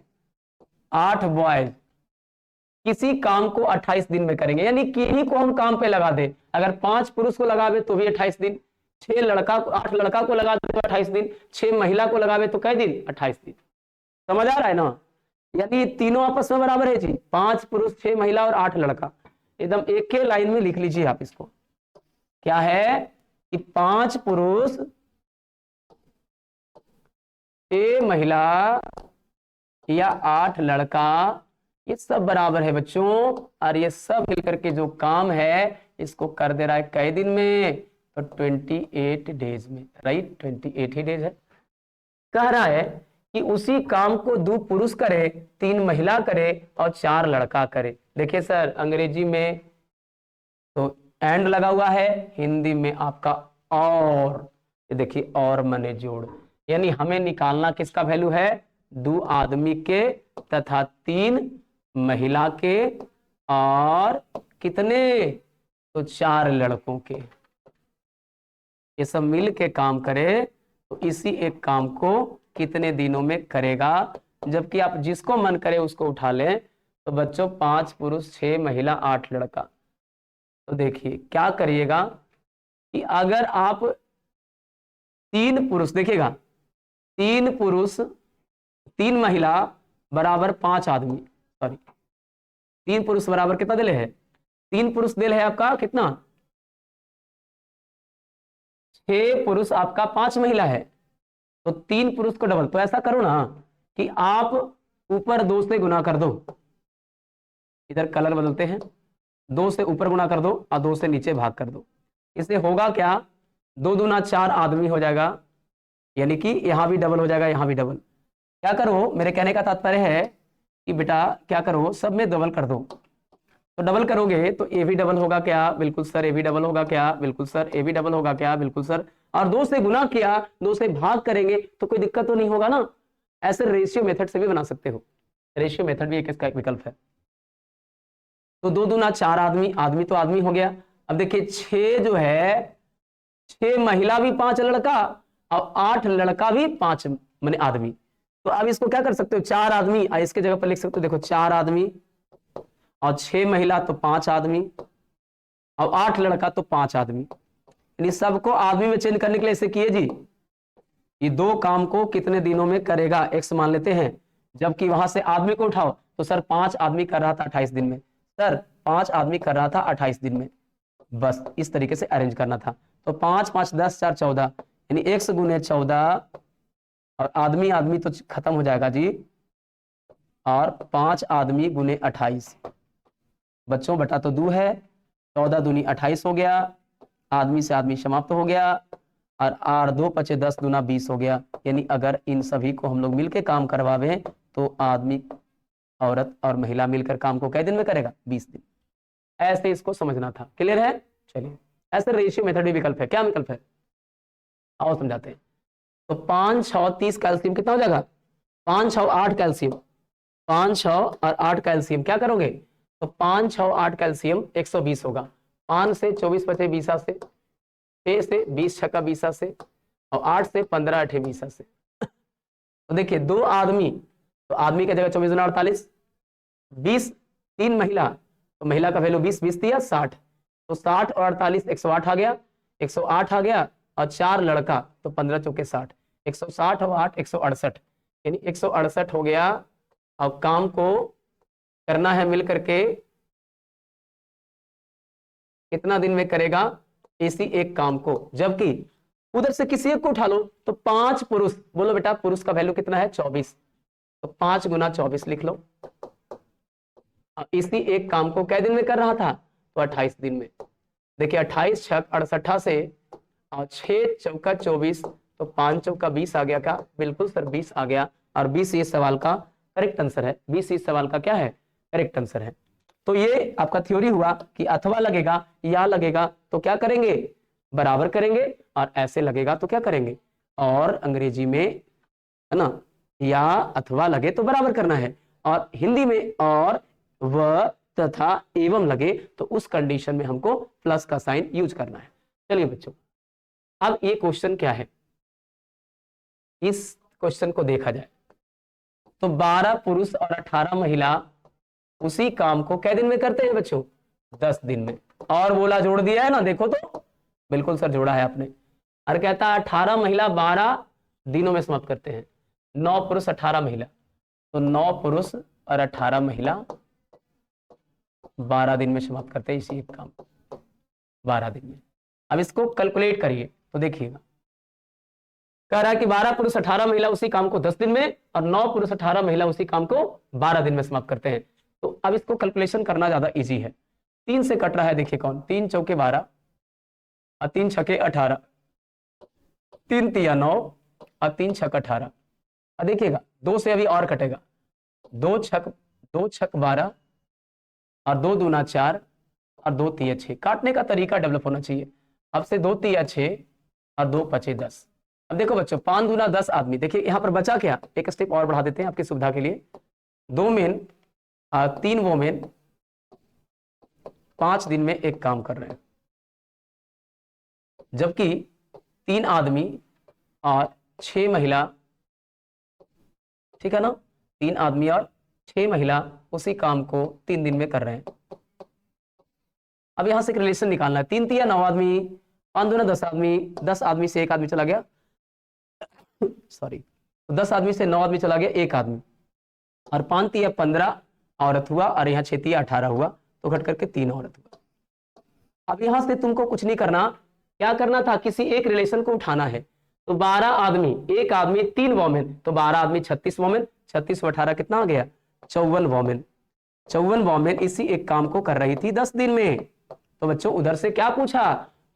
A: 8 बॉयज किसी काम को 28 दिन में करेंगे। यानी किन्हीं को हम काम पे लगा दे, अगर 5 पुरुष को लगावे तो भी 28 दिन, 8 लड़का को लगा दे तो 28 दिन, 6 महिला को लगावे तो कै दिन, 28 दिन। समझ आ रहा है ना। यानी तीनों आपस में बराबर है जी, 5 पुरुष 6 महिला और 8 लड़का, एकदम एक ही लाइन में लिख लीजिए आप इसको। क्या है कि 5 पुरुष 6 महिला या 8 लड़का, ये सब बराबर है बच्चों, और ये सब मिलकर के जो काम है इसको कर दे रहा है कई दिन में, तो 28 डेज में, राइट, 28 ही डेज है। कह रहा है कि उसी काम को 2 पुरुष करे, 3 महिला करे और 4 लड़का करे। देखिए सर अंग्रेजी में तो एंड लगा हुआ है, हिंदी में आपका और, ये देखिए और मने जोड़, यानी हमें निकालना किसका वैल्यू है, 2 आदमी के तथा 3 महिला के, और कितने, तो 4 लड़कों के। ये सब मिल के काम करे तो इसी एक काम को कितने दिनों में करेगा। जबकि आप जिसको मन करे उसको उठा लें। तो बच्चों 5 पुरुष 6 महिला 8 लड़का, तो देखिए क्या करिएगा कि अगर आप 3 पुरुष, देखिएगा 3 पुरुष 3 महिला बराबर 5 आदमी, सॉरी 3 पुरुष बराबर कितना दिले है, 3 पुरुष दिल है आपका कितना, 6 पुरुष आपका 5 महिला है, तो 3 पुरुष को डबल। तो ऐसा करो ना कि आप ऊपर 2 से गुना कर दो, इधर कलर बदलते हैं, 2 से ऊपर गुना कर दो और 2 से नीचे भाग कर दो। इससे होगा क्या, 2 दूना 4 आदमी हो जाएगा, यानी कि यहां भी डबल हो जाएगा, यहां भी डबल। क्या करो, मेरे कहने का तात्पर्य है कि बेटा क्या करो, सब में डबल कर दो। तो डबल करोगे तो ए भी डबल होगा क्या, बिल्कुल सर। ए भी डबल होगा क्या, बिल्कुल सर। ए भी डबल होगा क्या, बिल्कुल सर। और 2 से गुना किया, 2 से भाग करेंगे तो कोई दिक्कत तो नहीं होगा ना। ऐसे रेशियो मेथड से भी बना सकते हो, रेशियो मेथड भी एक इसका एक विकल्प है। तो 2 दूना 4 आदमी, आदमी तो आदमी हो गया। अब देखिए 6 जो है, 6 महिला भी 5 लड़का और 8 लड़का भी 5 माने आदमी। तो अब इसको क्या कर सकते हो, 4 आदमी इसके जगह पर लिख सकते हो, देखो 4 आदमी और 6 महिला तो 5 आदमी और 8 लड़का तो 5 आदमी। यानी सबको आदमी में चेंज करने के लिए ऐसे किए जी, ये 2 काम को कितने दिनों में करेगा, एक्स मान लेते हैं। जबकि वहां से आदमी को उठाओ तो सर 5 आदमी कर रहा था 28 दिन में, सर 5 आदमी कर रहा था 28 दिन में। बस इस तरीके से अरेंज करना था। तो 5 5 10 4 14, यानी x गुने 14 और आदमी आदमी तो खत्म हो जाएगा जी, और 5 आदमी गुने 28 बच्चों बटा तो 2 है, 14 दूनी 28 हो गया, आदमी से आदमी समाप्त हो गया, और 8 2 पचे 10 दूना 20 हो गया। यानी अगर इन सभी को हम लोग मिलकर काम करवावे तो आदमी औरत और महिला मिलकर काम को कै दिन में करेगा, 20 दिन। ऐसे इसको समझना था, क्लियर है। चलिए ऐसे रेशियो मेथड भी विकल्प है। क्या विकल्प है, आओ समझाते हैं। तो 5 6 30 कैल्शियम कितना हो जाएगा, 5 6 8 कैल्शियम, 5 6 और 8 कैल्शियम क्या करोगे, तो 5 6 8 कैल्शियम 120 होगा। 5 से 24 बचे 20 से, 6 से 20 छक्का 20 से, और 8 से 15 8 20 से। तो देखिए 2 आदमी, तो आदमी की जगह 24 48, 20 3 महिला, तो महिला का वैल्यू 20 20 दिया 60, तो 60 और 48 108 आ गया, 108 आ गया, और 4 लड़का तो 15 चौके 60, 160 और 8 168, यानी 168 हो गया। अब काम को करना है मिल करके, कितना दिन में करेगा इसी एक काम को। जबकि उधर से किसी एक को उठा लो तो 5 पुरुष, बोलो बेटा पुरुष का वैल्यू कितना है 24, तो 5 गुना 24 लिख लो। इसी एक काम को कै दिन में कर रहा था, तो 28 दिन में। देखिए 28 छक 68 से, और 6 चौका 24, तो 5 चौका 20 आ गया। क्या, बिल्कुल सर 20 आ गया, और 20 ये सवाल का करेक्ट आंसर है। 20 इस सवाल का क्या है, करेक्ट आंसर है। तो ये आपका थ्योरी हुआ कि अथवा लगेगा या लगेगा तो क्या करेंगे, बराबर करेंगे, और ऐसे लगेगा तो क्या करेंगे, और अंग्रेजी में है ना, या अथवा लगे तो बराबर करना है, और हिंदी में और व तथा एवं लगे तो उस कंडीशन में हमको प्लस का साइन यूज करना है। चलिए बच्चों, अब ये क्वेश्चन क्या है, इस क्वेश्चन को देखा जाए तो 12 पुरुष और 18 महिला उसी काम को कै दिन में करते हैं बच्चों, 10 दिन में। और बोला जोड़ दिया है ना, देखो तो बिल्कुल सर जोड़ा है आपने। और कहता है 18 महिला 12 दिनों में समाप्त करते हैं, 9 पुरुष 18 महिला, तो 9 पुरुष और 18 महिला 12 दिन में समाप्त करते हैं इसी एक काम, 12 दिन में। अब इसको कैलकुलेट करिए तो देखिएगा, कह रहा है कि 12 पुरुष 18 महिला उसी काम को 10 दिन में, और 9 पुरुष 18 महिला उसी काम को 12 दिन में समाप्त करते हैं। तो अब इसको कैलकुलेशन करना ज्यादा इजी है। 3 से कट रहा है, देखिए कौन, 3 चौके 12 और 3 छके 18, 3 तिया 9 और 3 छक 18। और देखिएगा 2 से अभी और कटेगा, 2 छक 12 और 2 दूना 4 और 2 तिया 6। काटने का तरीका डेवलप होना चाहिए। अब से 2 तिया 6 और 2 पचे 10। अब देखो बच्चों 5 दूना 10 आदमी। देखिए यहां पर बचा क्या, एक स्टेप और बढ़ा देते हैं आपकी सुविधा के लिए। 2 मेन 3 वोमेन 5 दिन में एक काम कर रहे हैं, जबकि 3 आदमी और 6 महिला, ठीक है ना, 3 आदमी और 6 महिला उसी काम को 3 दिन में कर रहे हैं। अब यहां से एक रिलेशन निकालना है। 3 तिया 9 आदमी 5 दूना 10 आदमी, 10 आदमी से 1 आदमी चला गया, सॉरी, 10 आदमी से 9 आदमी चला गया, 1 आदमी, और 5 तिया 15 औरत हुआ, और यहाँ 6 तिया 18 हुआ, तो घट करके 3 औरत हुआ। अब यहां से तुमको कुछ नहीं करना, क्या करना था, किसी एक रिलेशन को उठाना है। तो 12 आदमी, 1 आदमी 3 वोमेन, तो 12 आदमी 36 वोमेन, 36 और 18 कितना आ गया, 54 वोमेन। 54 वोमेन इसी एक काम को कर रही थी 10 दिन में। तो बच्चों उधर से क्या पूछा,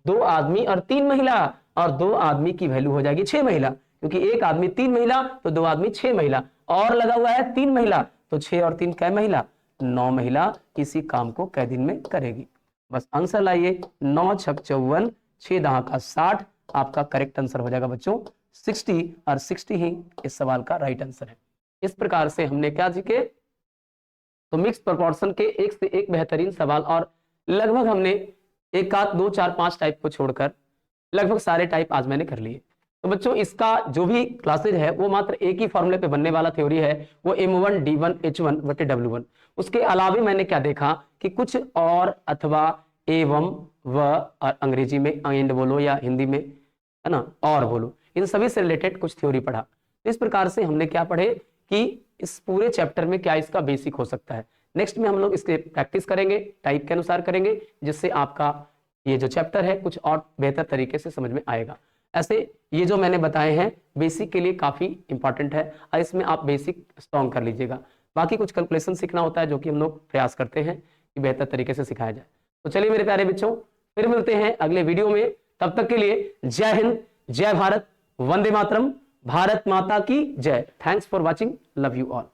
A: 2 आदमी और 3 महिला, और 2 आदमी की वैल्यू हो जाएगी 6 महिला, क्योंकि 1 आदमी 3 महिला, तो 2 आदमी 6 महिला, और लगा हुआ है 3 महिला, तो 6 और 3 कै महिला, 9 महिला इसी काम को कै दिन में करेगी। बस आंसर लाइए, 9 छक 54, 6 दहा का 60, आपका करेक्ट आंसर हो जाएगा बच्चों 60, और 60 ही इस सवाल का राइट आंसर है। इस प्रकार से हमने क्या सीखे, तो मिक्स प्रोपोर्शन के एक से एक बेहतरीन सवाल, और लगभग हमने 1 आध 2 4 5 टाइप को छोड़कर लगभग सारे टाइप आज मैंने कर लिए। तो बच्चों इसका जो भी क्लासेज है वो मात्र एक ही फॉर्मूले पे बनने वाला थ्योरी है, वो M1 D1 H1 बटे W1। उसके अलावा मैंने क्या देखा कि कुछ और अथवा एवं व, और अंग्रेजी में एंड बोलो या हिंदी में है ना और बोलो, इन सभी से रिलेटेड कुछ थ्योरी पढ़ा। इस प्रकार से हमने क्या पढ़े कि इस पूरे चैप्टर में क्या इसका बेसिक हो सकता है। नेक्स्ट में हम लोग इसके प्रैक्टिस करेंगे, टाइप के अनुसार करेंगे, जिससे आपका ये जो चैप्टर है कुछ और बेहतर तरीके से समझ में आएगा। ऐसे ये जो मैंने बताए हैं बेसिक के लिए काफी इंपॉर्टेंट है, और इसमें आप बेसिक स्ट्रॉन्ग कर लीजिएगा। बाकी कुछ कैलकुलेशन सीखना होता है जो कि हम लोग प्रयास करते हैं कि बेहतर तरीके से सिखाया जाए। तो चलिए मेरे प्यारे बच्चों, फिर मिलते हैं अगले वीडियो में। तब तक के लिए जय हिंद, जय भारत, वंदे मातरम, भारत माता की जय। Thanks for watching, love you all.